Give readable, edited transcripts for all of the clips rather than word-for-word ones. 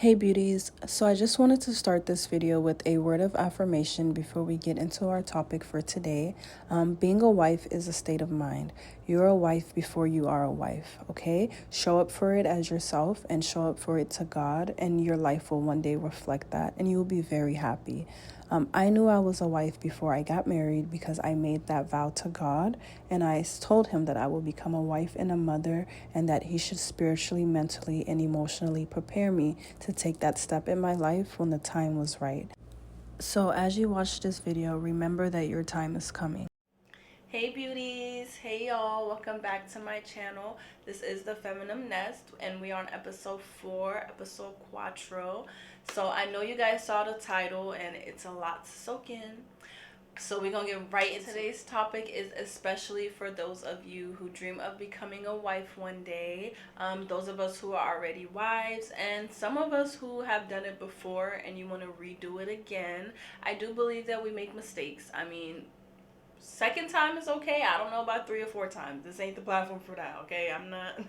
Hey beauties, so I just wanted to start this video with a word of affirmation before we get into our topic for today. Being a wife is a state of mind. You're a wife before you are a wife, okay? Show up for it as yourself and show up for it to God, and your life will one day reflect that and you will be very happy. I knew I was a wife before I got married because I made that vow to God, and I told him that I will become a wife and a mother, and that he should spiritually, mentally, and emotionally prepare me to take that step in my life when the time was right. So as you watch this video, remember that your time is coming. Hey beauties, hey y'all, welcome back to my channel. This is the Feminine Nest and we are on episode 4, episode Quattro. So I know you guys saw the title and it's a lot to soak in. So we're gonna get right into today's topic. Is especially for those of you who dream of becoming a wife one day, those of us who are already wives, and some of us who have done it before and you want to redo it again. I do believe that we make mistakes. I mean, second time is okay. I don't know about 3 or 4 times. This ain't the platform for that, okay? I'm not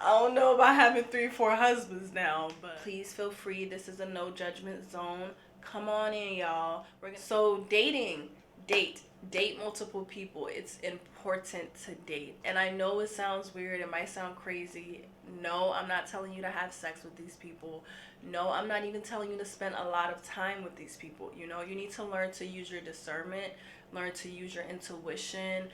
I don't know about having 3 or 4 husbands now, but please feel free. This is a no judgment zone. Come on in, y'all. So dating, date multiple people. It's important to date. And I know it sounds weird. It might sound crazy. No, I'm not telling you to have sex with these people. No, I'm not even telling you to spend a lot of time with these people. You know, you need to learn to use your discernment, learn to use your intuition,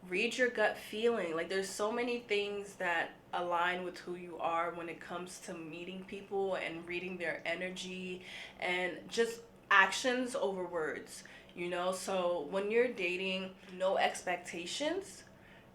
read your gut feeling. Like, there's so many things that align with who you are when it comes to meeting people and reading their energy and just actions over words, you know? So when you're dating, no expectations,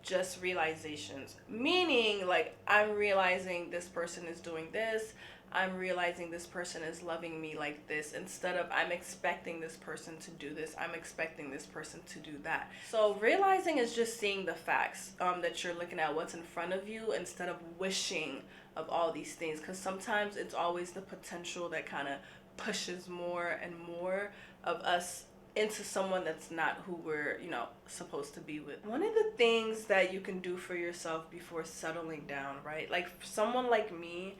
just realizations. Meaning, like, I'm realizing this person is doing this, I'm realizing this person is loving me like this, instead of I'm expecting this person to do this, I'm expecting this person to do that. So realizing is just seeing the facts, that you're looking at what's in front of you instead of wishing of all these things, because sometimes it's always the potential that kind of pushes more and more of us into someone that's not who we're, you know, supposed to be with. One of the things that you can do for yourself before settling down, right? Like, for someone like me,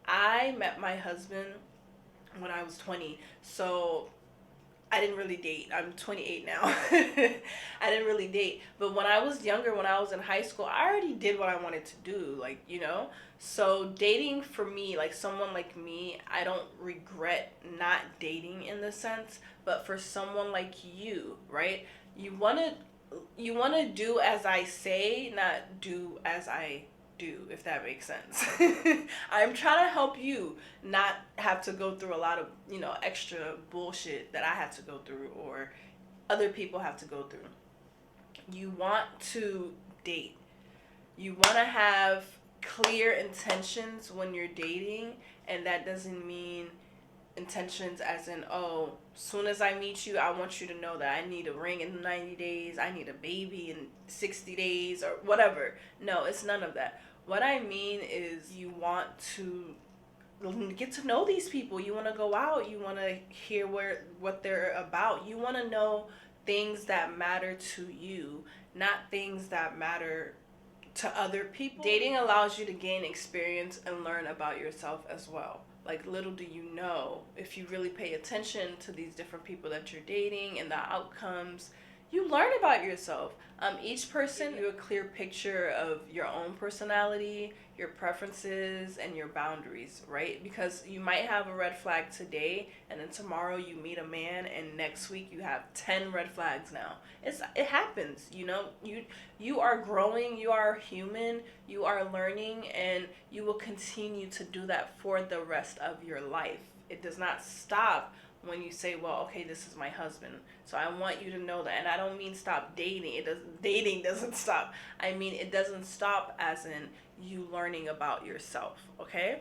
I met my husband when I was 20, so I didn't really date. I'm 28 now. I didn't really date. But when I was younger, when I was in high school, I already did what I wanted to do, like, you know? So dating for me, like someone like me, I don't regret not dating in the sense, but for someone like you, right? You want to do as I say, not do as I do, if that makes sense. I'm trying to help you not have to go through a lot of, you know, extra bullshit that I had to go through or other people have to go through. You want to date. You want to have clear intentions when you're dating, and that doesn't mean intentions as in, oh, soon as I meet you, I want you to know that I need a ring in 90 days, I need a baby in 60 days, or whatever. No, it's none of that. What I mean is, you want to get to know these people. You want to go out, you want to hear what they're about. You want to know things that matter to you, not things that matter to other people. Dating allows you to gain experience and learn about yourself as well. Like, little do you know, if you really pay attention to these different people that you're dating and the outcomes, you learn about yourself. Each person gives you a clear picture of your own personality, your preferences, and your boundaries, right? Because you might have a red flag today, and then tomorrow you meet a man, and next week you have 10 red flags now. It happens, you know. You are growing, you are human, you are learning, and you will continue to do that for the rest of your life. It does not stop when you say, well, okay, this is my husband. So I want you to know that. And I don't mean stop dating. Dating doesn't stop. I mean, it doesn't stop as in you learning about yourself, okay?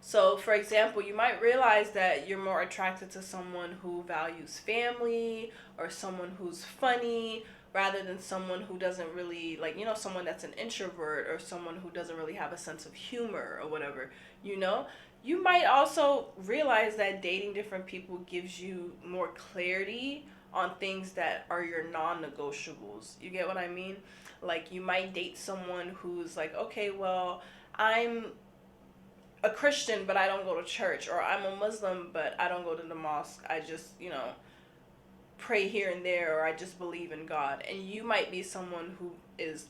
So, for example, you might realize that you're more attracted to someone who values family, or someone who's funny, rather than someone who doesn't really, like, you know, someone that's an introvert, or someone who doesn't really have a sense of humor or whatever, you know? You might also realize that dating different people gives you more clarity on things that are your non-negotiables. You get what I mean? Like, you might date someone who's like, okay, well, I'm a Christian, but I don't go to church, or I'm a Muslim, but I don't go to the mosque. I just, pray here and there, or I just believe in God. And you might be someone who is,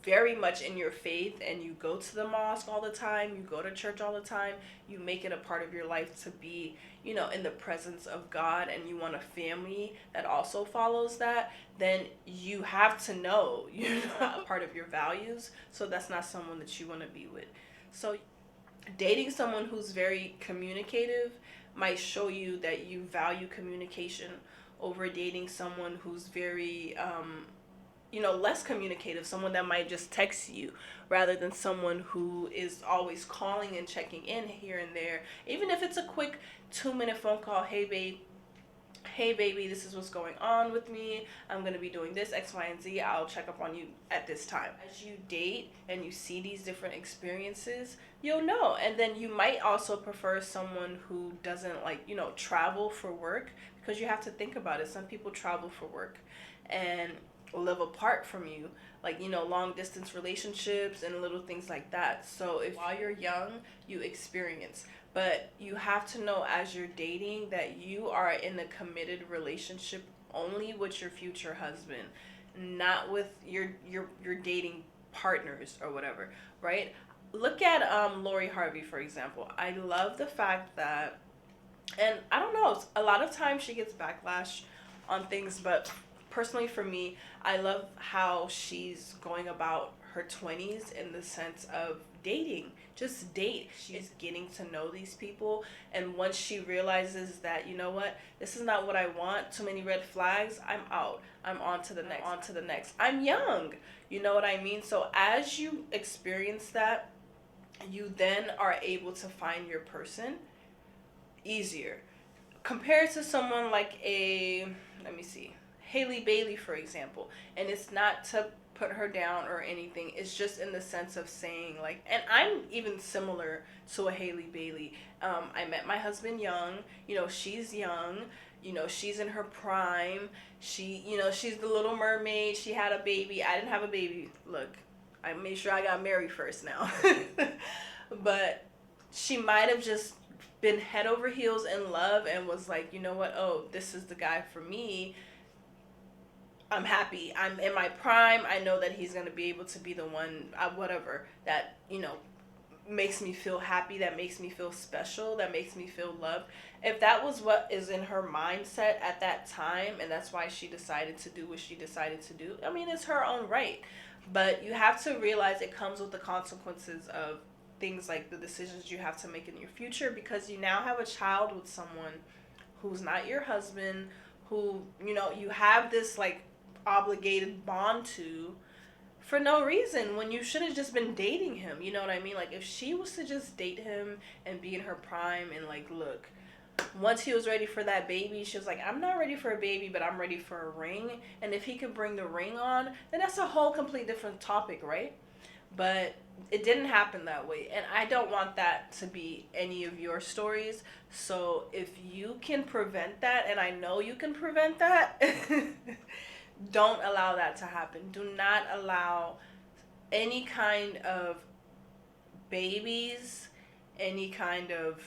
very much in your faith, and you go to the mosque all the time, you go to church all the time, you make it a part of your life to be, in the presence of God, and you want a family that also follows that, then you have to know you're not a part of your values, so that's not someone that you want to be with. So dating someone who's very communicative might show you that you value communication over dating someone who's very less communicative, someone that might just text you rather than someone who is always calling and checking in here and there, even if it's a quick 2-minute phone call. Hey babe, hey baby, this is what's going on with me, I'm going to be doing this X, Y, and Z, I'll check up on you at this time. As you date and you see these different experiences, you'll know. And then you might also prefer someone who doesn't travel for work, because you have to think about it. Some people travel for work and live apart from you, long distance relationships and little things like that. So if while you're young you experience, but you have to know as you're dating that you are in a committed relationship only with your future husband, not with your dating partners or whatever, right? Look at Lori Harvey, for example. I love the fact that, and I don't know, a lot of times she gets backlash on things, but personally for me, I love how she's going about her 20s in the sense of dating. Just date. She's getting to know these people, and once she realizes that, you know what, this is not what I want, too many red flags, I'm out. I'm on to the next. I'm young. You know what I mean? So as you experience that, you then are able to find your person easier. Compared to someone like Haley Bailey, for example. And it's not to put her down or anything. It's just in the sense of saying, and I'm even similar to a Haley Bailey. I met my husband young. She's young. She's in her prime. She's the Little Mermaid. She had a baby. I didn't have a baby. Look, I made sure I got married first now. But she might have just been head over heels in love and was like, you know what? Oh, this is the guy for me. I'm happy. I'm in my prime. I know that he's going to be able to be the one, whatever, that, makes me feel happy, that makes me feel special, that makes me feel loved. If that was what is in her mindset at that time, and that's why she decided to do what she decided to do, I mean, it's her own right. But you have to realize it comes with the consequences of things like the decisions you have to make in your future, because you now have a child with someone who's not your husband, who, you have this obligated bond to for no reason, when you should have just been dating him. You know what I mean? If she was to just date him and be in her prime and look, once he was ready for that baby, she was like, I'm not ready for a baby, but I'm ready for a ring. And if he could bring the ring on, then that's a whole complete different topic, right? But it didn't happen that way, and I don't want that to be any of your stories. So if you can prevent that, and I know you can prevent that, don't allow that to happen. Do not allow any kind of babies, any kind of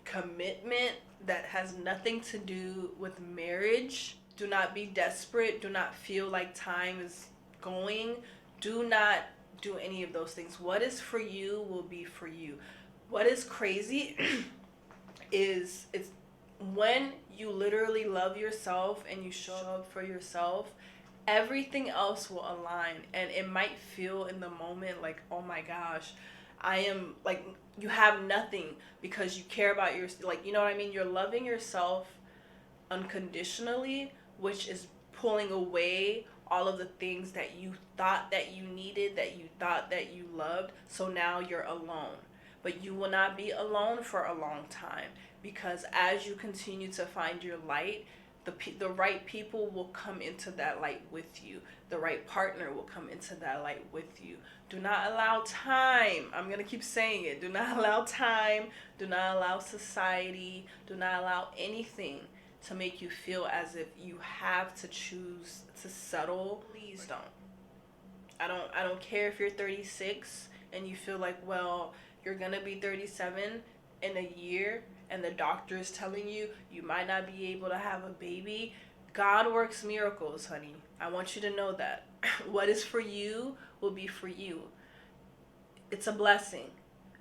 commitment that has nothing to do with marriage. Do not be desperate. Do not feel like time is going. Do not do any of those things. What is for you will be for you. What is crazy is it's when you literally love yourself and you show up for yourself, everything else will align. And it might feel in the moment like, oh my gosh, I am you have nothing, because you care about your, you know what I mean? You're loving yourself unconditionally, which is pulling away all of the things that you thought that you needed, that you thought that you loved. So now you're alone. But you will not be alone for a long time, because as you continue to find your light, the right people will come into that light with you. The right partner will come into that light with you. Do not allow time. I'm going to keep saying it. Do not allow time. Do not allow society. Do not allow anything to make you feel as if you have to choose to settle. Please don't. I don't care if you're 36 and you feel like, well, you're gonna be 37 in a year, and the doctor is telling you you might not be able to have a baby, God works miracles, honey. I want you to know that. What is for you will be for you. It's a blessing.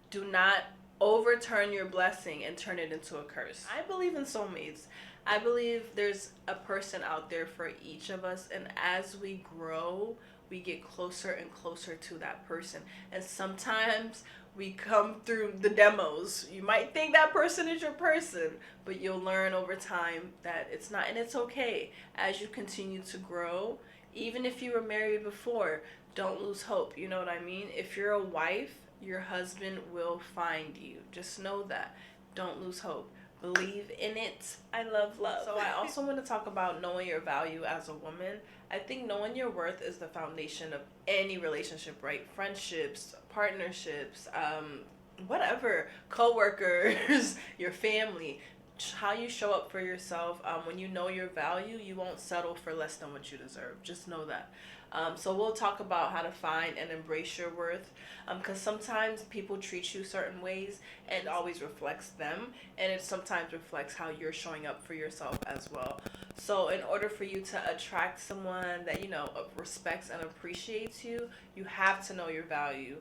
Do not overturn your blessing and turn it into a curse. I believe in soulmates. I believe there's a person out there for each of us, and as we grow, we get closer and closer to that person. And sometimes we come through the demos. You might think that person is your person, but you'll learn over time that it's not, and it's okay. As you continue to grow, even if you were married before, don't lose hope. You know what I mean? If you're a wife, your husband will find you. Just know that. Don't lose hope. Believe in it. I love love. So I also want to talk about knowing your value as a woman. I think knowing your worth is the foundation of any relationship, right? Friendships, partnerships, whatever, co-workers, your family. How you show up for yourself. When you know your value, you won't settle for less than what you deserve. Just know that. So we'll talk about how to find and embrace your worth, because sometimes people treat you certain ways and it always reflects them, and it sometimes reflects how you're showing up for yourself as well. So in order for you to attract someone that, you know, respects and appreciates you, you have to know your value.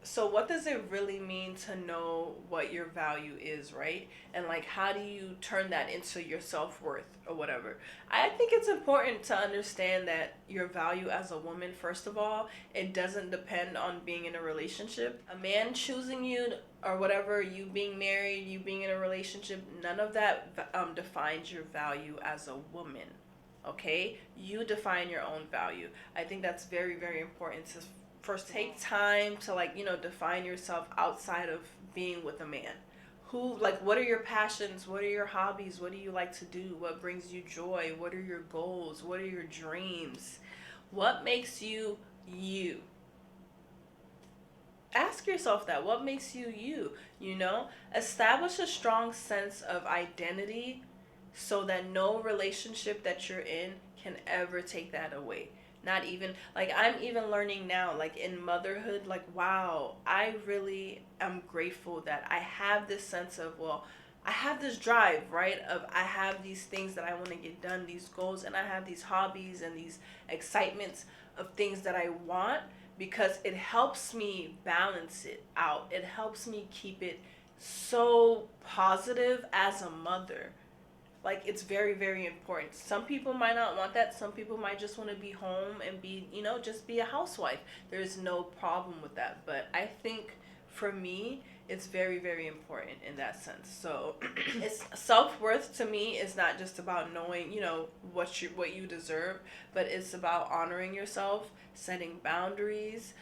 So what does it really mean to know what your value is, right? And like, how do you turn that into your self-worth or whatever? I think it's important to understand that your value as a woman, first of all, it doesn't depend on being in a relationship. A man choosing you or whatever, you being married, you being in a relationship, none of that defines your value as a woman, okay? You define your own value. I think that's very, very important to first take time to, like, you know, define yourself outside of being with a man. Who, like, what are your passions? What are your hobbies? What do you like to do? What brings you joy? What are your goals? What are your dreams? What makes you you? Ask yourself that. What makes you you? You know, establish a strong sense of identity so that no relationship that you're in can ever take that away. Not even, like, I'm even learning now, like, in motherhood, like, wow, I really am grateful that I have this sense of, well, I have this drive, right, of I have these things that I want to get done, these goals, and I have these hobbies and these excitements of things that I want, because it helps me balance it out. It helps me keep it so positive as a mother. Like, it's very, very important. Some people might not want that. Some people might just want to be home and be, you know, just be a housewife. There's no problem with that. But I think for me, it's very, very important in that sense. So it's self-worth to me is not just about knowing, you know, what you deserve, but it's about honoring yourself, setting boundaries,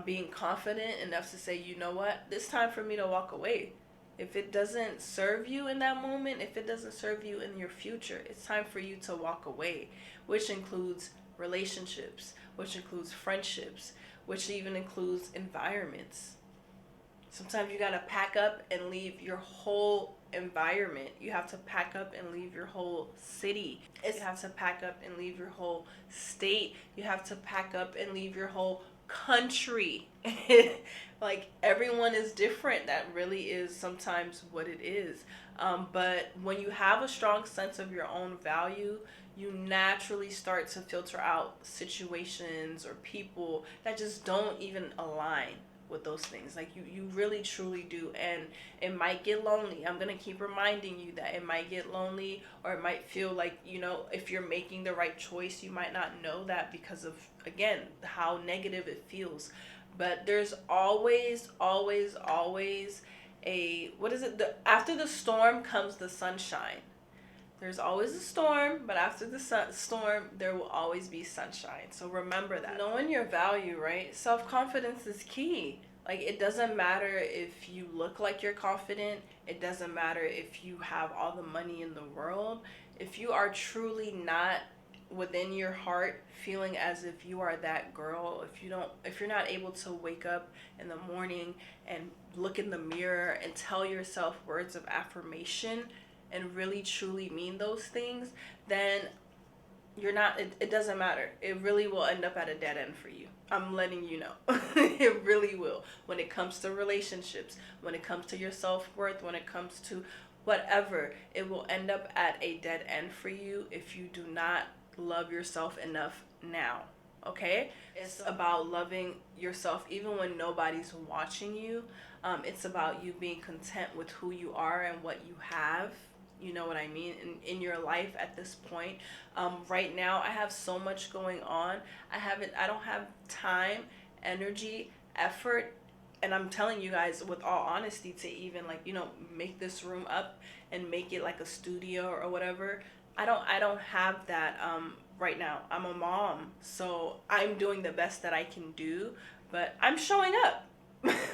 being confident enough to say, you know what, it's time for me to walk away. If it doesn't serve you in that moment, if it doesn't serve you in your future, it's time for you to walk away, which includes relationships, which includes friendships, which even includes environments. Sometimes you gotta pack up and leave your whole environment. You have to pack up and leave your whole city. You have to pack up and leave your whole state. You have to pack up and leave your whole country. Like, everyone is different. That really is sometimes what it is. But when you have a strong sense of your own value, you naturally start to filter out situations or people that just don't even align with those things. Like, you really truly do. And it might get lonely. I'm gonna keep reminding you that it might get lonely, or it might feel like, you know, if you're making the right choice, you might not know that because of, again, how negative it feels. But there's always, always, always after the storm comes the sunshine. There's always a storm, but after the storm, there will always be sunshine. So remember that. Knowing your value, right? Self-confidence is key. Like, it doesn't matter if you look like you're confident. It doesn't matter if you have all the money in the world. If you are truly not within your heart feeling as if you are that girl, if you're not able to wake up in the morning and look in the mirror and tell yourself words of affirmation and really truly mean those things, then you're not, it doesn't matter. It really will end up at a dead end for you. I'm letting you know. It really will. When it comes to relationships, when it comes to your self-worth, when it comes to whatever, it will end up at a dead end for you if you do not love yourself enough now. Okay? It's about loving yourself even when nobody's watching you. It's about you being content with who you are and what you have. You know what I mean? In your life at this point. Right now, I have so much going on. I don't have time, energy, effort, and I'm telling you guys with all honesty to even like, make this room up and make it like a studio or whatever. I don't have that right now. I'm a mom, so I'm doing the best that I can do, but I'm showing up.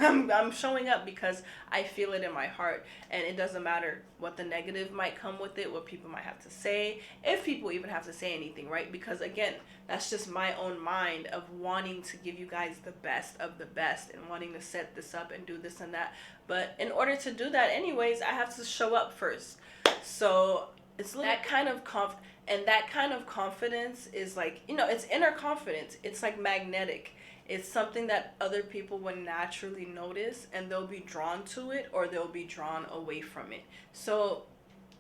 I'm showing up because I feel it in my heart, and it doesn't matter what the negative might come with it, what people might have to say, if people even have to say anything, right? Because again, that's just my own mind of wanting to give you guys the best of the best and wanting to set this up and do this and that. But in order to do that anyways, I have to show up first. So it's that kind of and that kind of confidence is like, it's inner confidence. It's like magnetic. It's something that other people will naturally notice, and they'll be drawn to it or they'll be drawn away from it. So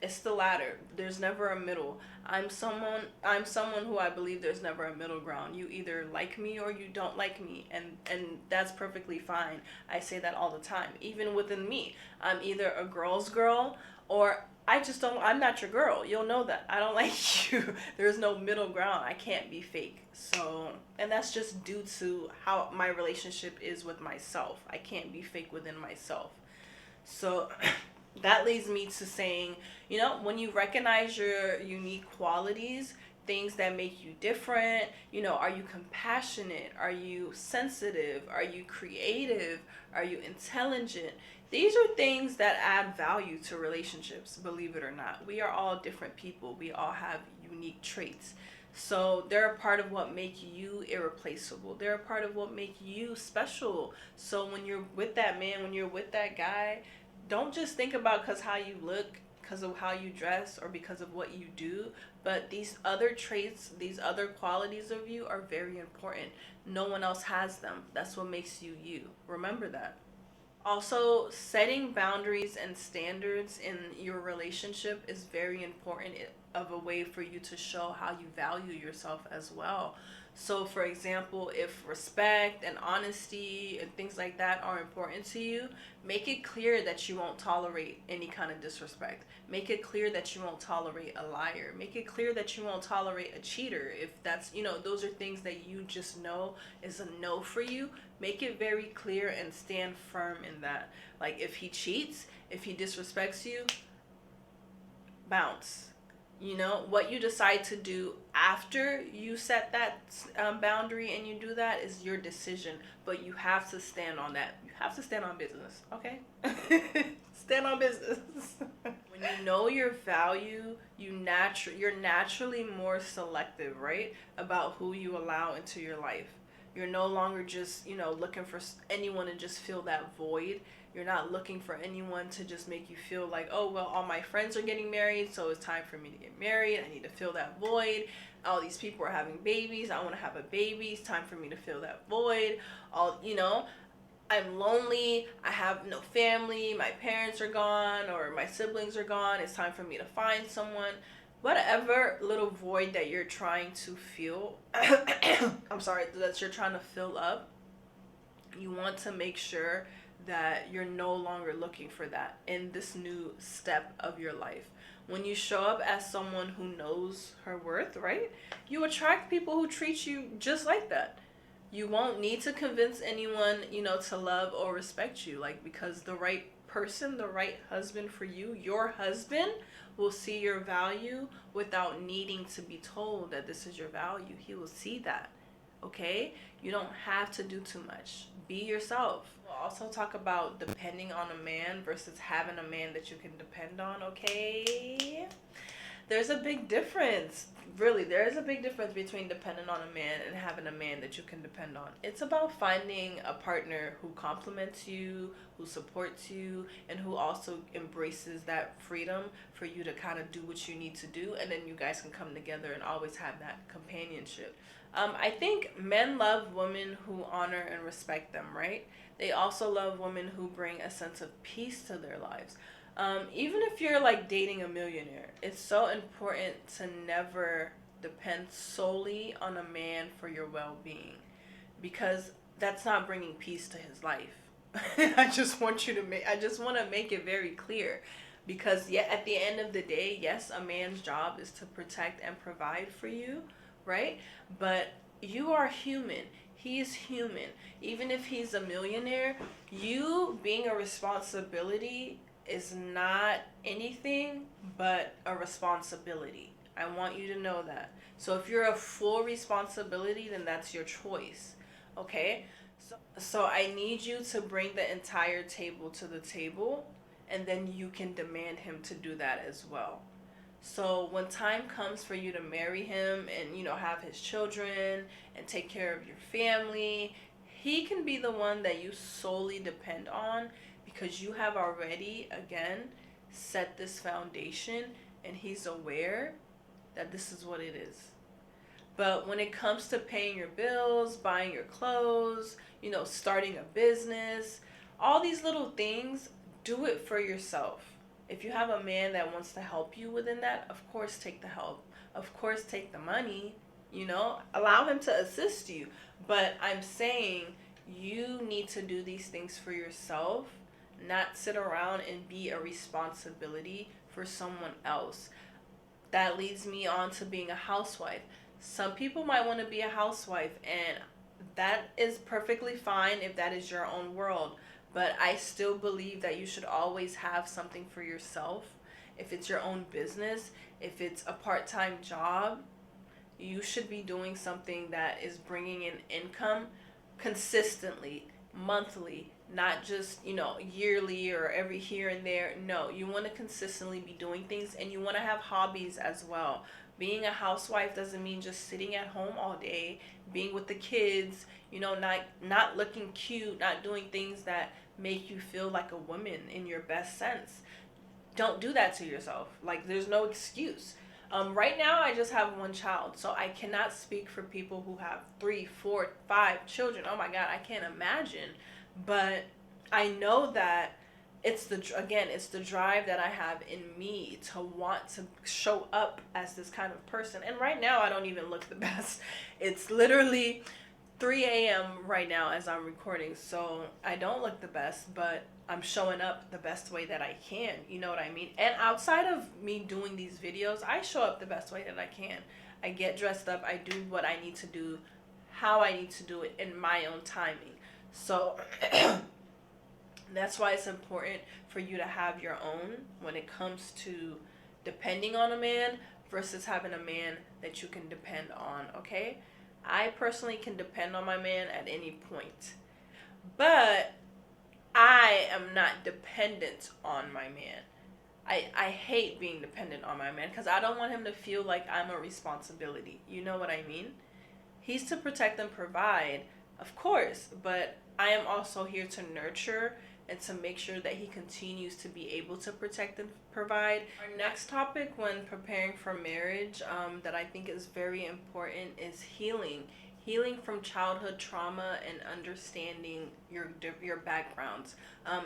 it's the latter. There's never a middle. I'm someone who I believe there's never a middle ground. You either like me or you don't like me, and that's perfectly fine. I say that all the time. Even within me, I'm either a girl's girl or I'm not your girl. You'll know that. I don't like you. There's no middle ground. I can't be fake. So, and that's just due to how my relationship is with myself. I can't be fake within myself. So that leads me to saying, when you recognize your unique qualities, things that make you different, are you compassionate? Are you sensitive? Are you creative? Are you intelligent? These are things that add value to relationships, believe it or not. We are all different people. We all have unique traits. So they're a part of what make you irreplaceable. They're a part of what make you special. So when you're with that man, when you're with that guy, don't just think about because how you look, because of how you dress, or because of what you do. But these other traits, these other qualities of you are very important. No one else has them. That's what makes you you. Remember that. Also, setting boundaries and standards in your relationship is very important of a way for you to show how you value yourself as well. So, for example, if respect and honesty and things like that are important to you, make it clear that you won't tolerate any kind of disrespect. Make it clear that you won't tolerate a liar. Make it clear that you won't tolerate a cheater. If that's, those are things that you just know is a no for you, make it very clear and stand firm in that. Like if he cheats, if he disrespects you, bounce. What you decide to do after you set that boundary and you do that is your decision, but you have to stand on that. You have to stand on business, okay? Stand on business. When you know your value, you're naturally more selective, right? About who you allow into your life. You're no longer just, looking for anyone to just fill that void. You're not looking for anyone to just make you feel like, oh, well, all my friends are getting married, so it's time for me to get married. I need to fill that void. All these people are having babies. I want to have a baby. It's time for me to fill that void. I'm lonely. I have no family. My parents are gone or my siblings are gone. It's time for me to find someone. Whatever little void that you're trying to fill, I'm sorry, that you're trying to fill up, you want to make sure that you're no longer looking for that in this new step of your life. When you show up as someone who knows her worth, right? You attract people who treat you just like that. You won't need to convince anyone, to love or respect you, because the right person, the right husband for you, your husband will see your value without needing to be told that this is your value. He will see that. Okay? You don't have to do too much. Be yourself. We'll also talk about depending on a man versus having a man that you can depend on, okay? There's a big difference. Really, there is a big difference between depending on a man and having a man that you can depend on. It's about finding a partner who compliments you, who supports you, and who also embraces that freedom for you to kind of do what you need to do, and then you guys can come together and always have that companionship. I think men love women who honor and respect them, right? They also love women who bring a sense of peace to their lives. Even if you're like dating a millionaire, it's so important to never depend solely on a man for your well being, because that's not bringing peace to his life. I just want to make it very clear, because yeah, at the end of the day, yes, a man's job is to protect and provide for you, right? But you are human. He is human. Even if he's a millionaire, you being a responsibility is not anything but a responsibility. I want you to know that. So if you're a full responsibility, then that's your choice. Okay? So I need you to bring the entire table to the table, and then you can demand him to do that as well. So when time comes for you to marry him and have his children and take care of your family, he can be the one that you solely depend on, because you have already again set this foundation, and he's aware that this is what it is. But when it comes to paying your bills, buying your clothes, starting a business, all these little things, do it for yourself. If you have a man that wants to help you within that, of course take the help. Of course take the money, allow him to assist you. But I'm saying you need to do these things for yourself, not sit around and be a responsibility for someone else. That leads me on to being a housewife. Some people might want to be a housewife, and that is perfectly fine if that is your own world. But I still believe that you should always have something for yourself. If it's your own business, if it's a part-time job, you should be doing something that is bringing in income consistently, monthly, not just, yearly or every here and there. No, you want to consistently be doing things, and you want to have hobbies as well. Being a housewife doesn't mean just sitting at home all day, being with the kids, not looking cute, not doing things that make you feel like a woman in your best sense. Don't do that to yourself. Like, there's no excuse. Right now, I just have one child, so I cannot speak for people who have 3, 4, 5 children. Oh my God, I can't imagine. But I know that it's the drive that I have in me to want to show up as this kind of person. And right now, I don't even look the best. It's literally 3 a.m. right now as I'm recording, so I don't look the best, but I'm showing up the best way that I can. You know what I mean? And outside of me doing these videos, I show up the best way that I can. I get dressed up. I do what I need to do, how I need to do it in my own timing. So that's why it's important for you to have your own when it comes to depending on a man versus having a man that you can depend on, okay? I personally can depend on my man at any point. But I am not dependent on my man. I hate being dependent on my man, because I don't want him to feel like I'm a responsibility. You know what I mean? He's to protect and provide, of course, but I am also here to nurture and to make sure that he continues to be able to protect and provide. Our next topic when preparing for marriage, that I think is very important, is healing. Healing from childhood trauma and understanding your backgrounds.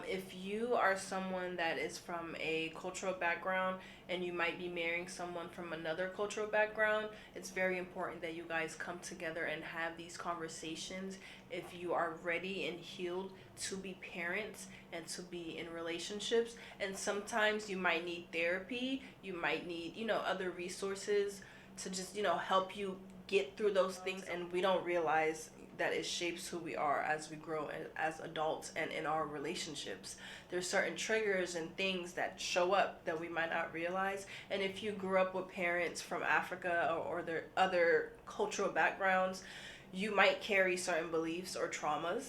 If you are someone that is from a cultural background and you might be marrying someone from another cultural background, it's very important that you guys come together and have these conversations if you are ready and healed to be parents and to be in relationships. And sometimes you might need therapy, you might need, other resources to just, help you get through those things, and we don't realize that it shapes who we are as we grow as adults and in our relationships. There's certain triggers and things that show up that we might not realize. And if you grew up with parents from Africa or their other cultural backgrounds, you might carry certain beliefs or traumas.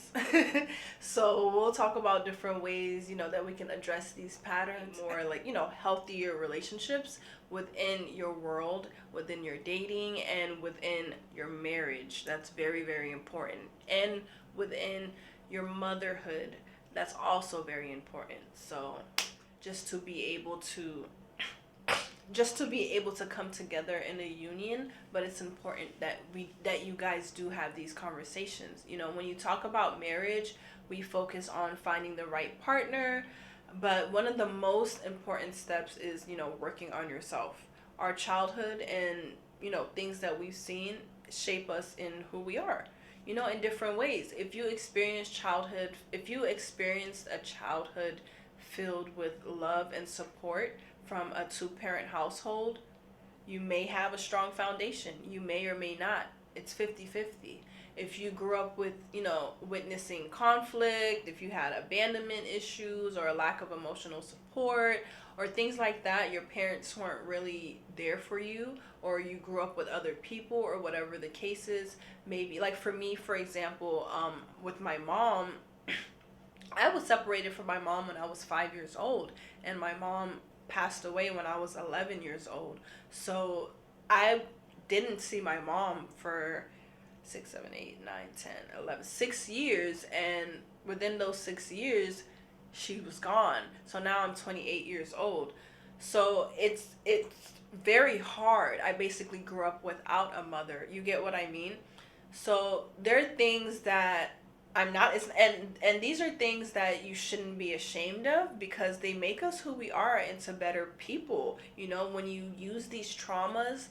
So we'll talk about different ways, that we can address these patterns, or like, healthier relationships within your world, within your dating, and within your marriage. That's very, very important. And within your motherhood, that's also very important. So just to be able to come together in a union, but it's important that you guys do have these conversations. When you talk about marriage, we focus on finding the right partner, but one of the most important steps is, working on yourself. Our childhood and, things that we've seen shape us in who we are, in different ways. If you experienced a childhood filled with love and support from a two-parent household, you may have a strong foundation. You may or may not. It's 50-50. If you grew up with, witnessing conflict, if you had abandonment issues or a lack of emotional support or things like that, your parents weren't really there for you, or you grew up with other people, or whatever the case is. Maybe, like for me, for example, with my mom, I was separated from my mom when I was 5 years old, and my mom passed away when I was 11 years old. So I didn't see my mom for 6, 7, 8, 9, 10, 11, 6 years, and within those 6 years, she was gone. So now I'm 28 years old. So it's very hard. I basically grew up without a mother. You get what I mean? So there are things that I'm not, and these are things that you shouldn't be ashamed of, because they make us who we are into better people. When you use these traumas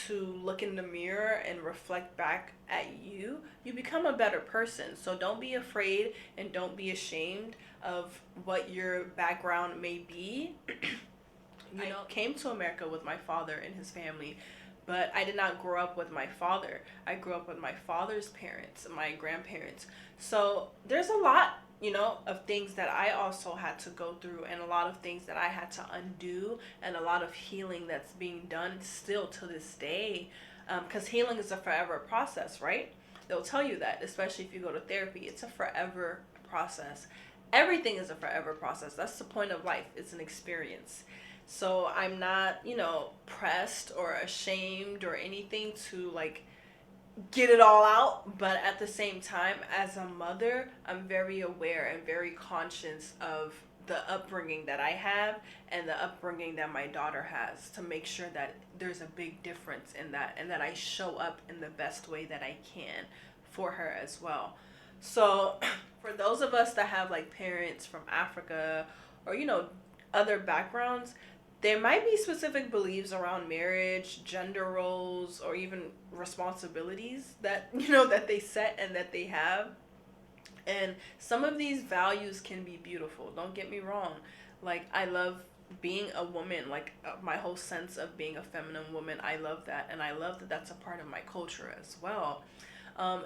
to look in the mirror and reflect back at you, you become a better person. So don't be afraid and don't be ashamed of what your background may be. I came to America with my father and his family, but I did not grow up with my father. I grew up with my father's parents, my grandparents. So there's a lot, of things that I also had to go through, and a lot of things that I had to undo, and a lot of healing that's being done still to this day. Because healing is a forever process, right? They'll tell you that, especially if you go to therapy. It's a forever process. Everything is a forever process. That's the point of life. It's an experience. So I'm not, pressed or ashamed or anything to like get it all out. But at the same time, as a mother, I'm very aware and very conscious of the upbringing that I have and the upbringing that my daughter has, to make sure that there's a big difference in that, and that I show up in the best way that I can for her as well. So for those of us that have like parents from Africa or, other backgrounds, there might be specific beliefs around marriage, gender roles, or even responsibilities that, that they set and that they have. And some of these values can be beautiful. Don't get me wrong. Like, I love being a woman, like my whole sense of being a feminine woman. I love that. And I love that that's a part of my culture as well.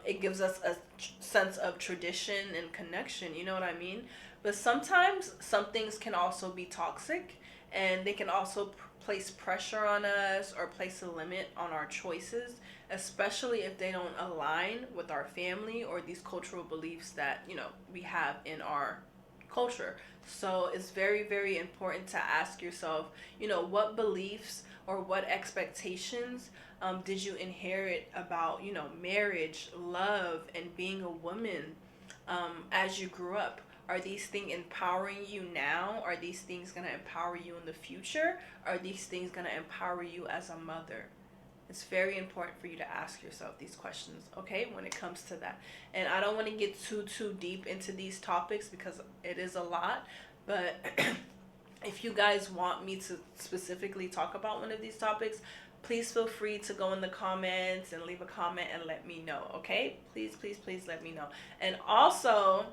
It gives us a sense of tradition and connection. You know what I mean? But sometimes some things can also be toxic, and they can also place pressure on us or place a limit on our choices, especially if they don't align with our family or these cultural beliefs that, we have in our culture. So it's very, very important to ask yourself, what beliefs or what expectations did you inherit about, marriage, love, and being a woman as you grew up? Are these things empowering you now? Are these things going to empower you in the future? Are these things going to empower you as a mother? It's very important for you to ask yourself these questions, okay, when it comes to that. And I don't want to get too deep into these topics because it is a lot, but if you guys want me to specifically talk about one of these topics, please feel free to go in the comments and leave a comment and let me know, okay? Please, please, please let me know. And also,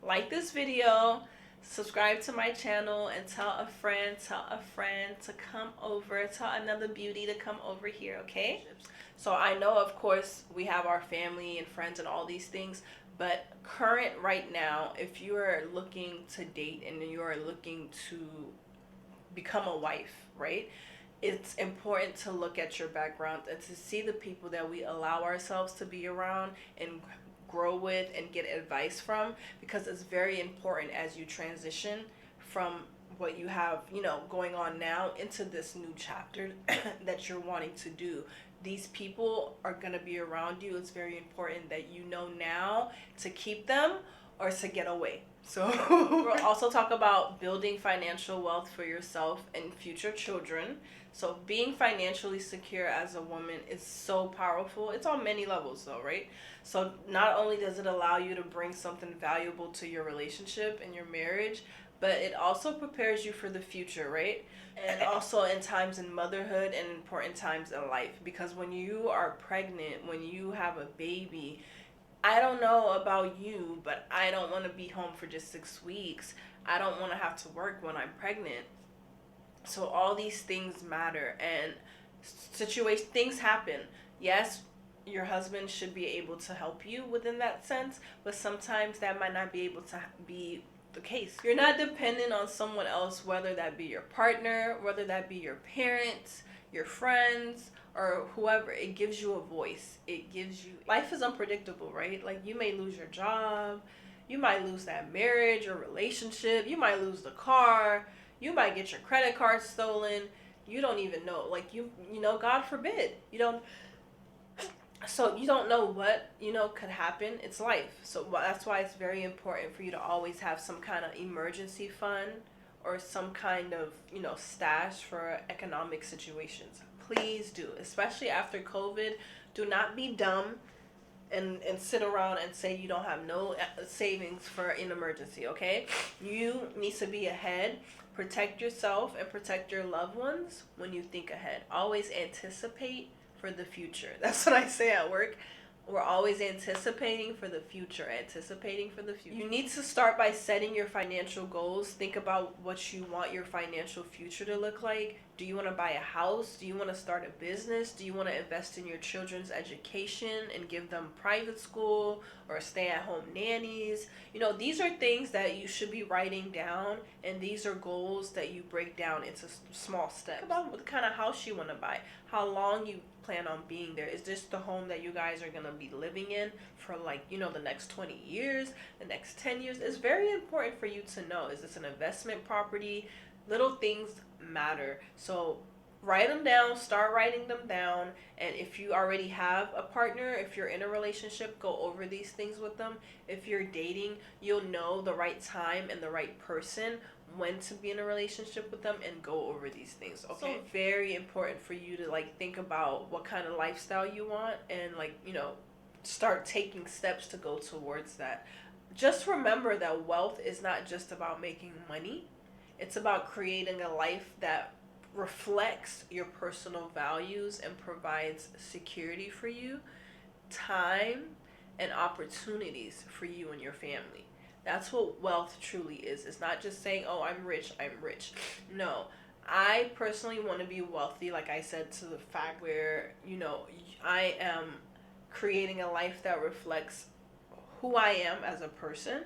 like this video, subscribe to my channel, and tell a friend to come over, tell another beauty to come over here, okay? So I know, of course, we have our family and friends and all these things, but current right now, if you are looking to date and you are looking to become a wife, right? it's important to look at your background and to see the people that we allow ourselves to be around and grow with and get advice from, because it's very important as you transition from what you have, going on now into this new chapter that you're wanting to do. These people are going to be around you. It's very important that you know now to keep them or to get away. So we'll also talk about building financial wealth for yourself and future children. So being financially secure as a woman is so powerful. It's on many levels though, right? So not only does it allow you to bring something valuable to your relationship and your marriage, but it also prepares you for the future, right? And also in times in motherhood and important times in life. Because when you are pregnant, when you have a baby, I don't know about you, but I don't want to be home for just 6 weeks. I don't want to have to work when I'm pregnant. So all these things matter, and things happen. Yes, your husband should be able to help you within that sense, but sometimes that might not be able to be the case. You're not dependent on someone else, whether that be your partner, whether that be your parents, your friends, or whoever. It gives you a voice. It gives you, life is unpredictable, right? Like, you may lose your job, you might lose that marriage or relationship, you might lose the car, you might get your credit card stolen. You don't even know. Like, God forbid. So you don't know what, could happen. It's life. So that's why it's very important for you to always have some kind of emergency fund or some kind of, stash for economic situations. Please do. Especially after COVID. Do not be dumb and sit around and say you don't have no savings for an emergency, okay? You need to be ahead. Protect yourself and protect your loved ones when you think ahead. Always anticipate for the future. That's what I say at work. We're always anticipating for the future, You need to start by setting your financial goals. Think about what you want your financial future to look like. Do you want to buy a house? Do you want to start a business? Do you want to invest in your children's education and give them private school or stay-at-home nannies? These are things that you should be writing down, and these are goals that you break down into small steps. Think about what kind of house you want to buy, how long you plan on being there. Is this the home that you guys are going to be living in for the next 20 years, the next 10 years? It's very important for you to know. Is this an investment property? Little things matter. So write them down, start writing them down. And if you already have a partner, if you're in a relationship, go over these things with them. If you're dating, you'll know the right time and the right person when to be in a relationship with them and go over these things, okay? So very important for you to think about what kind of lifestyle you want and start taking steps to go towards that. Just remember that wealth is not just about making money. It's about creating a life that reflects your personal values and provides security for you, time, and opportunities for you and your family. That's what wealth truly is. It's not just saying, oh, I'm rich. No, I personally want to be wealthy, like I said, to the fact where, I am creating a life that reflects who I am as a person,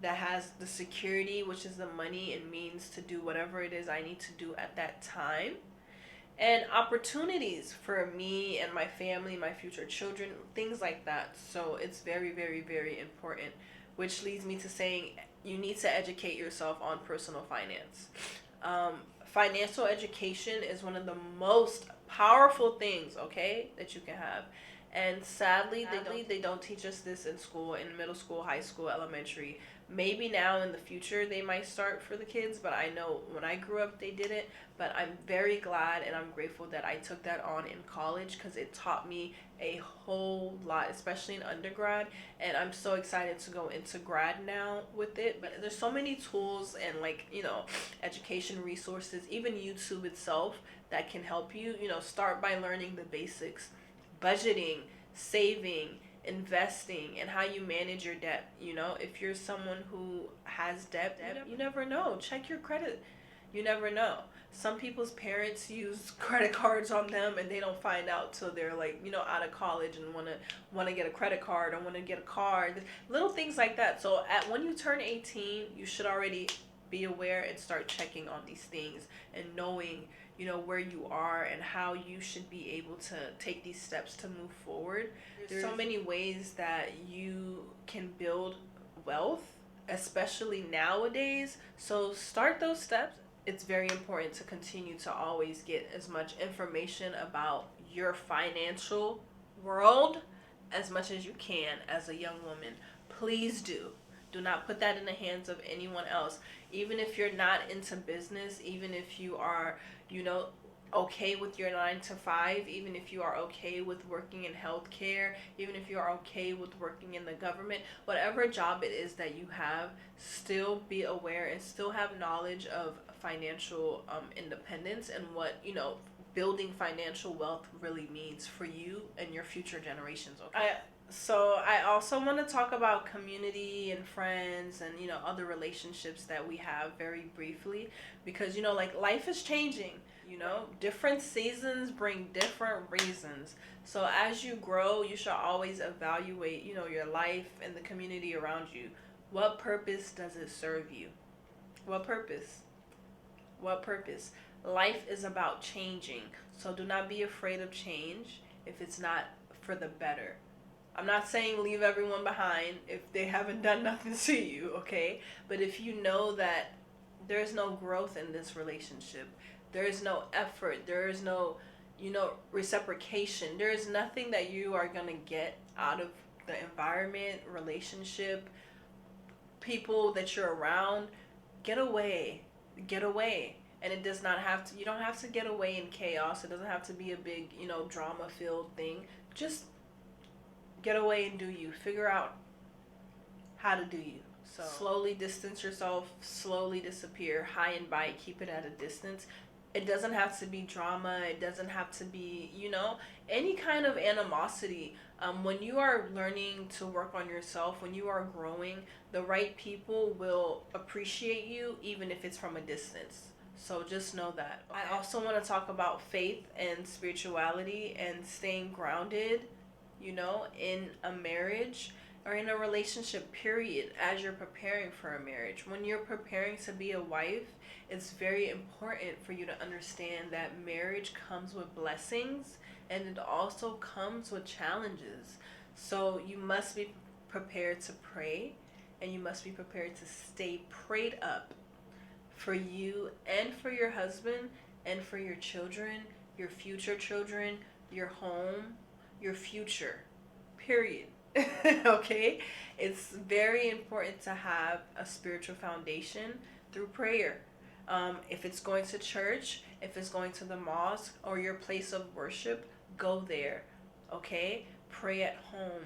that has the security, which is the money and means to do whatever it is I need to do at that time, and opportunities for me and my family, my future children, things like that. So it's very, very, very important, which leads me to saying you need to educate yourself on personal finance. Financial education is one of the most powerful things, okay, that you can have. And sadly, they don't teach us this in school, in middle school, high school, elementary. Maybe now in the future they might start for the kids, but I know when I grew up they didn't. But I'm very glad and I'm grateful that I took that on in college, because it taught me a whole lot, especially in undergrad. And I'm so excited to go into grad now with it. But there's so many tools and education resources, even YouTube itself, that can help you. Start by learning the basics. Budgeting, saving, investing, and how you manage your debt. If you're someone who has debt, you never know. Check your credit. You never know. Some people's parents use credit cards on them and they don't find out till they're out of college and want to get a credit card or want to get a car. Little things like that. So when you turn 18, you should already be aware and start checking on these things and knowing, where you are and how you should be able to take these steps to move forward. There's so many ways that you can build wealth, especially nowadays. So start those steps. It's very important to continue to always get as much information about your financial world as much as you can as a young woman. Please do. Do not put that in the hands of anyone else. Even if you're not into business, even if you are, okay with your 9 to 5, even if you are okay with working in healthcare, even if you are okay with working in the government, whatever job it is that you have, still be aware and still have knowledge of financial independence and what, building financial wealth really means for you and your future generations. Okay. So I also want to talk about community and friends and other relationships that we have very briefly, because like life is changing. Different seasons bring different reasons. So as you grow, you should always evaluate your life and the community around you. What purpose does it serve you? What purpose? Life is about changing, so do not be afraid of change if it's not for the better. I'm not saying leave everyone behind if they haven't done nothing to you, okay? But if you know that there's no growth in this relationship, there is no effort, there is no, reciprocation, there is nothing that you are going to get out of the environment, relationship, people that you're around, get away. And it does not have to, you don't have to get away in chaos. It doesn't have to be a big, drama filled thing. Just get away and do you. Figure out how to do you. So slowly distance yourself, slowly disappear, high and by, keep it at a distance. It doesn't have to be drama. It doesn't have to be, any kind of animosity. When you are learning to work on yourself, when you are growing, the right people will appreciate you even if it's from a distance. So just know that. Okay. I also want to talk about faith and spirituality and staying grounded, in a marriage or in a relationship, period, as you're preparing for a marriage. When you're preparing to be a wife, it's very important for you to understand that marriage comes with blessings and it also comes with challenges. So you must be prepared to pray, and you must be prepared to stay prayed up for you and for your husband and for your children, your future children, your home, your future, period. Okay? It's very important to have a spiritual foundation through prayer. If it's going to church, if it's going to the mosque or your place of worship, go there. Okay? Pray at home.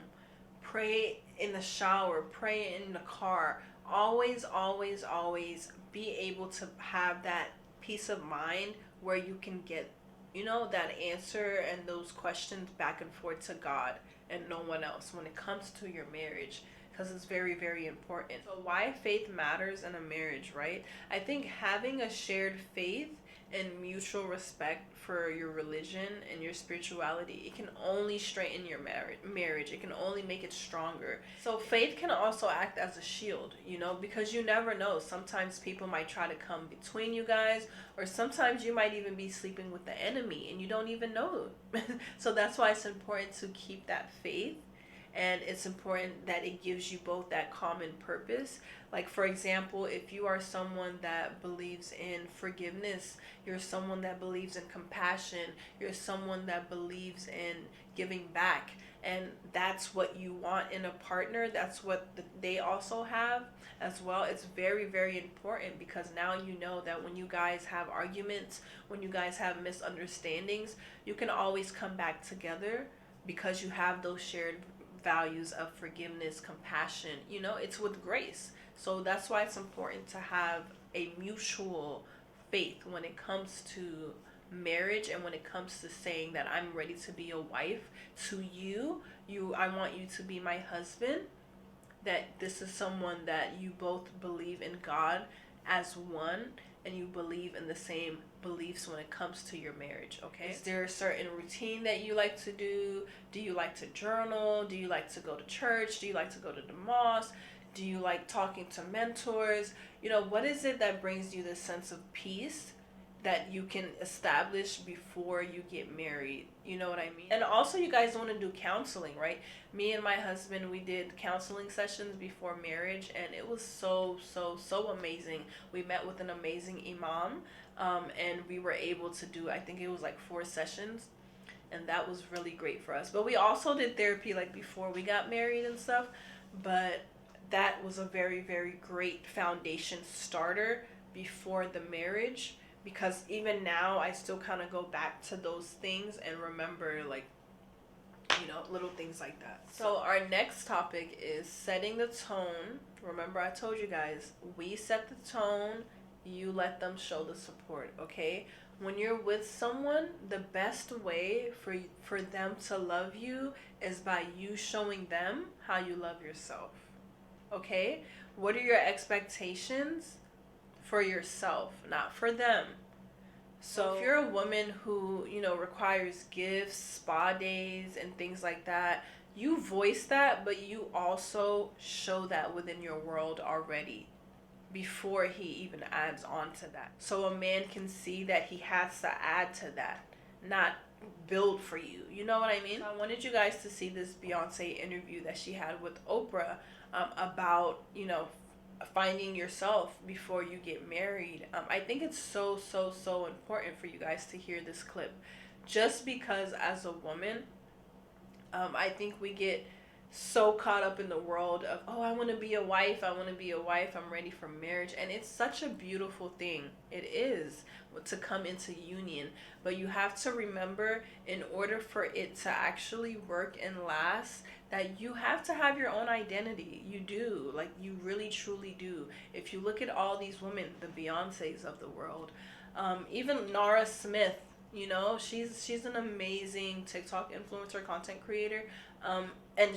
Pray in the shower. Pray in the car. Always, always, always be able to have that peace of mind where you can get, that answer and those questions back and forth to God and no one else when it comes to your marriage, because it's very, very important. So why faith matters in a marriage, right? I think having a shared faith and mutual respect for your religion and your spirituality, it can only strengthen your marriage. It can only make it stronger. So faith can also act as a shield, because you never know. Sometimes people might try to come between you guys, or sometimes you might even be sleeping with the enemy and you don't even know. So that's why it's important to keep that faith. And it's important that it gives you both that common purpose. Like, for example, if you are someone that believes in forgiveness, you're someone that believes in compassion, you're someone that believes in giving back, and that's what you want in a partner, that's what they also have as well. It's very, very important, because now you know that when you guys have arguments, when you guys have misunderstandings, you can always come back together because you have those shared values of forgiveness, compassion. It's with grace. So that's why it's important to have a mutual faith when it comes to marriage, and when it comes to saying that I'm ready to be a wife to you. I want you to be my husband, that this is someone that you both believe in God as one, and you believe in the same beliefs when it comes to your marriage. Okay? Is there a certain routine that you like to do? Do you like to journal? Do you like to go to church? Do you like to go to the mosque? Do you like talking to mentors? You know, what is it that brings you this sense of peace that you can establish before you get married? You know what I mean? And also, you guys want to do counseling, right? Me and my husband, we did counseling sessions before marriage, and it was so amazing. We met with an amazing imam, and we were able to do, I think it was like 4 sessions, and that was really great for us. But we also did therapy like before we got married and stuff, but that was a very great foundation starter before the marriage, because even now I still kind of go back to those things and remember, like, you know, little things like that. So our next topic is setting the tone. Remember, I told you guys, we set the tone, you let them show the support, okay? When you're with someone, the best way for them to love you is by you showing them how you love yourself, okay? What are your expectations for yourself, not for them? So if you're a woman who, you know, requires gifts, spa days, and things like that, you voice that, but you also show that within your world already before he even adds on to that. So a man can see that he has to add to that, not build for you. You know what I mean? So I wanted you guys to see this Beyonce interview that she had with Oprah, about, you know, finding yourself before you get married. I think it's so important for you guys to hear this clip, just because as a woman, I think we get so caught up in the world of, oh, I want to be a wife, I'm ready for marriage. And it's such a beautiful thing. It is, to come into union. But you have to remember, in order for it to actually work and last, that you have to have your own identity. You do. Like, you really truly do. If you look at all these women, the Beyoncés of the world, even Nara Smith, you know, she's an amazing TikTok influencer, content creator, and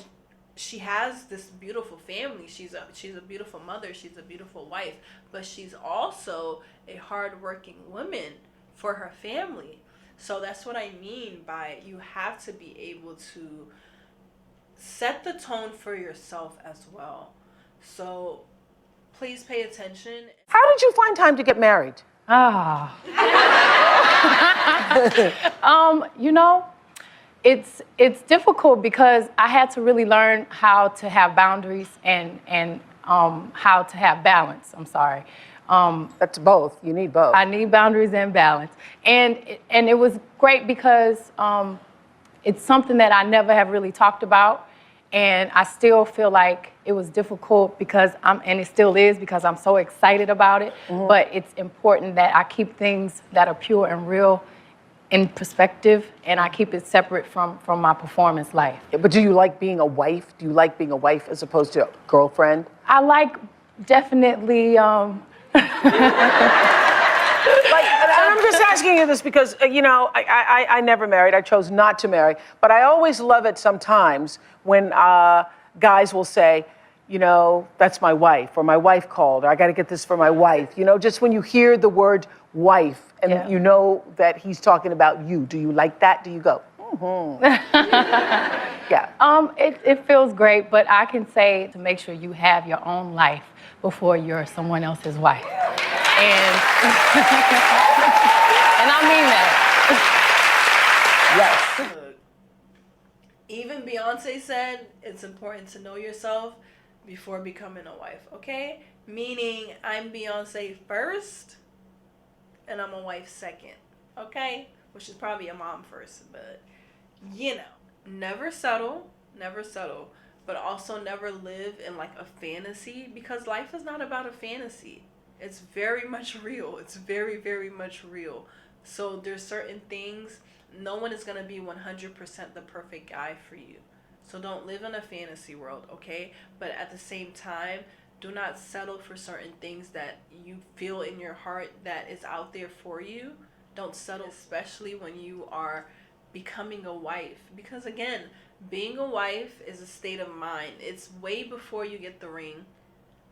she has this beautiful family. She's a beautiful mother. She's a beautiful wife, but she's also a hardworking woman for her family. So that's what I mean by, you have to be able to set the tone for yourself as well. So please pay attention. How did you find time to get married? You know, it's difficult because I had to really learn how to have boundaries and how to have balance. I'm sorry. That's both. You need both. I need boundaries and balance. And it was great because it's something that I never have really talked about. And I still feel like it was difficult because and it still is, because I'm so excited about it. Mm-hmm. But it's important that I keep things that are pure and real in perspective, and I keep it separate from my performance life. But do you like being a wife? Do you like being a wife as opposed to a girlfriend? I like, definitely. And I'm just asking you this because, you know, I never married. I chose not to marry. But I always love it sometimes when guys will say, you know, that's my wife, or my wife called, or I got to get this for my wife. You know, just when you hear the word wife and you know that he's talking about you. Do you like that? Do you go, mm-hmm? Yeah. It feels great, but I can say to make sure you have your own life before you're someone else's wife. And and I mean that. Yes. Look, even Beyonce said it's important to know yourself before becoming a wife, okay? Meaning, I'm Beyonce first, and I'm a wife second, okay? Which is probably a mom first, but, you know, never settle, but also never live in like a fantasy, because life is not about a fantasy. It's very much real. It's very much real. So there's certain things, no one is going to be 100% the perfect guy for you. So don't live in a fantasy world, okay? But at the same time, do not settle for certain things that you feel in your heart that is out there for you. Don't settle, especially when you are becoming a wife. Because again, being a wife is a state of mind. It's way before you get the ring.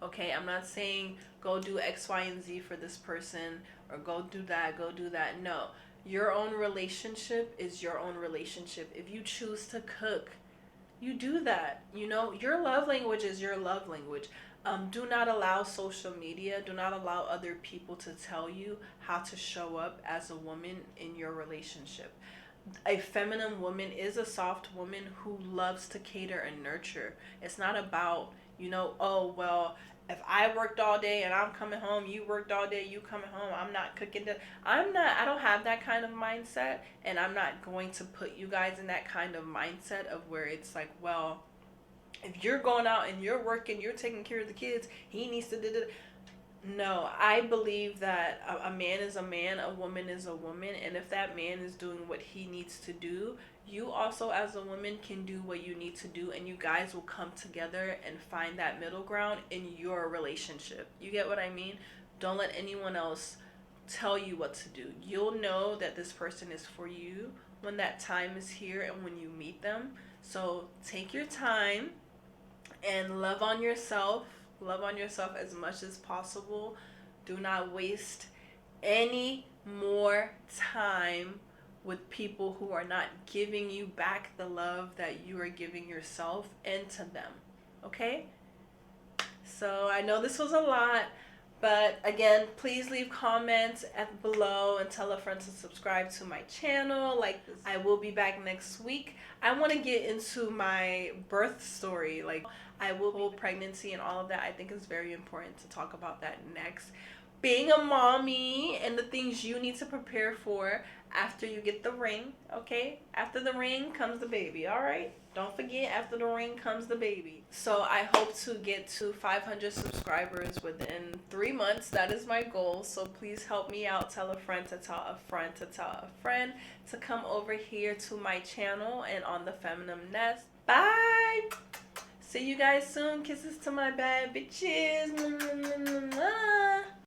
Okay, I'm not saying go do X, Y, and Z for this person, or go do that. No, your own relationship is your own relationship. If you choose to cook, you do that. You know, your love language is your love language. Do not allow social media, do not allow other people to tell you how to show up as a woman in your relationship. A feminine woman is a soft woman who loves to cater and nurture. It's not about, oh, well, if I worked all day and I'm coming home, you worked all day, you coming home, I'm not cooking. I don't have that kind of mindset, and I'm not going to put you guys in that kind of mindset of where it's like, well, if you're going out and you're working, you're taking care of the kids, he needs to do. No, I believe that a man is a man, a woman is a woman, and if that man is doing what he needs to do, you also as a woman can do what you need to do, and you guys will come together and find that middle ground in your relationship. You get what I mean? Don't let anyone else tell you what to do. You'll know that this person is for you when that time is here and when you meet them. So take your time and love on yourself. Love on yourself as much as possible. Do not waste any more time with people who are not giving you back the love that you are giving yourself and to them. Okay? So I know this was a lot, but again, please leave comments below and tell a friend to subscribe to my channel. Like, I will be back next week. I want to get into my birth story. Like, I will hold pregnancy and all of that. I think it's very important to talk about that next. Being a mommy and the things you need to prepare for after you get the ring, okay? After the ring comes the baby, all right? Don't forget, after the ring comes the baby. So I hope to get to 500 subscribers within 3 months. That is my goal. So please help me out. Tell a friend to tell a friend to tell a friend to come over here to my channel and on the Feminine Nest. Bye! See you guys soon. Kisses to my bad bitches.